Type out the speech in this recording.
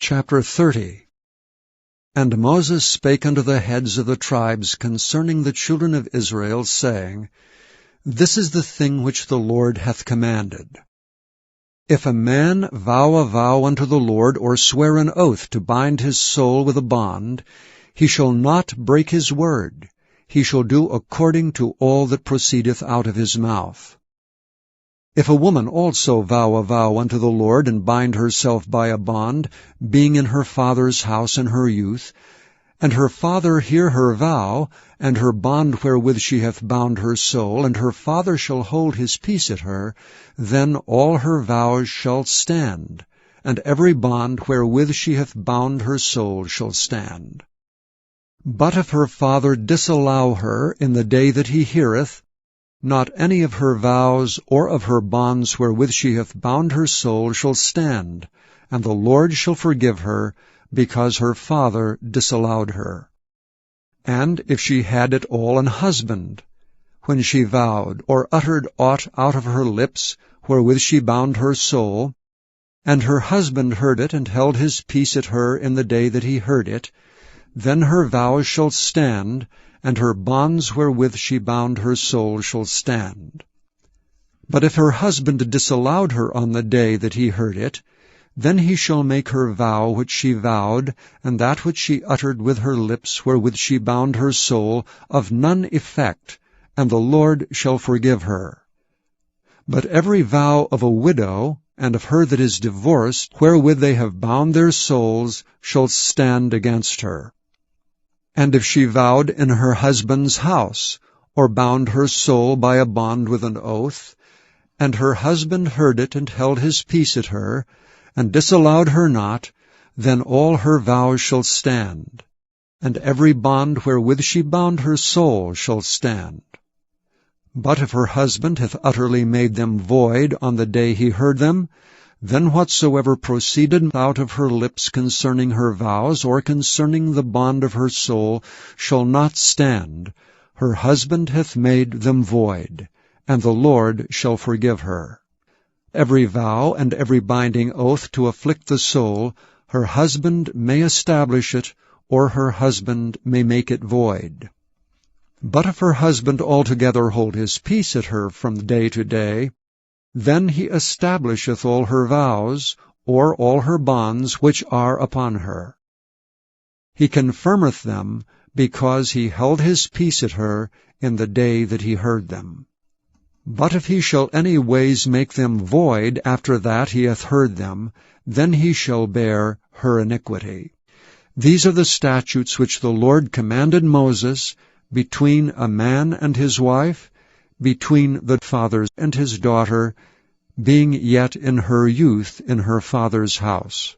Chapter 30. And Moses spake unto the heads of the tribes concerning the children of Israel, saying, This is the thing which the Lord hath commanded. If a man vow a vow unto the Lord, or swear an oath to bind his soul with a bond, he shall not break his word. He shall do according to all that proceedeth out of his mouth. If a woman also vow a vow unto the Lord, and bind herself by a bond, being in her father's house in her youth, and her father hear her vow, and her bond wherewith she hath bound her soul, and her father shall hold his peace at her, then all her vows shall stand, and every bond wherewith she hath bound her soul shall stand. But if her father disallow her in the day that he heareth, not any of her vows or of her bonds wherewith she hath bound her soul shall stand, and the Lord shall forgive her, because her father disallowed her. And if she had at all an husband, when she vowed, or uttered aught out of her lips, wherewith she bound her soul, and her husband heard it, and held his peace at her in the day that he heard it, then her vows shall stand, and her bonds wherewith she bound her soul shall stand. But if her husband disallowed her on the day that he heard it, then he shall make her vow which she vowed, and that which she uttered with her lips wherewith she bound her soul, of none effect, and the Lord shall forgive her. But every vow of a widow, and of her that is divorced, wherewith they have bound their souls, shall stand against her. And if she vowed in her husband's house, or bound her soul by a bond with an oath, and her husband heard it, and held his peace at her, and disallowed her not, then all her vows shall stand, and every bond wherewith she bound her soul shall stand. But if her husband hath utterly made them void on the day he heard them, then whatsoever proceeded out of her lips concerning her vows, or concerning the bond of her soul, shall not stand. Her husband hath made them void, and the Lord shall forgive her. Every vow and every binding oath to afflict the soul, her husband may establish it, or her husband may make it void. But if her husband altogether hold his peace at her from day to day, then he establisheth all her vows, or all her bonds which are upon her. He confirmeth them, because he held his peace at her in the day that he heard them. But if he shall any ways make them void after that he hath heard them, then he shall bear her iniquity. These are the statutes which the Lord commanded Moses, between a man and his wife, between the father and his daughter, being yet in her youth in her father's house.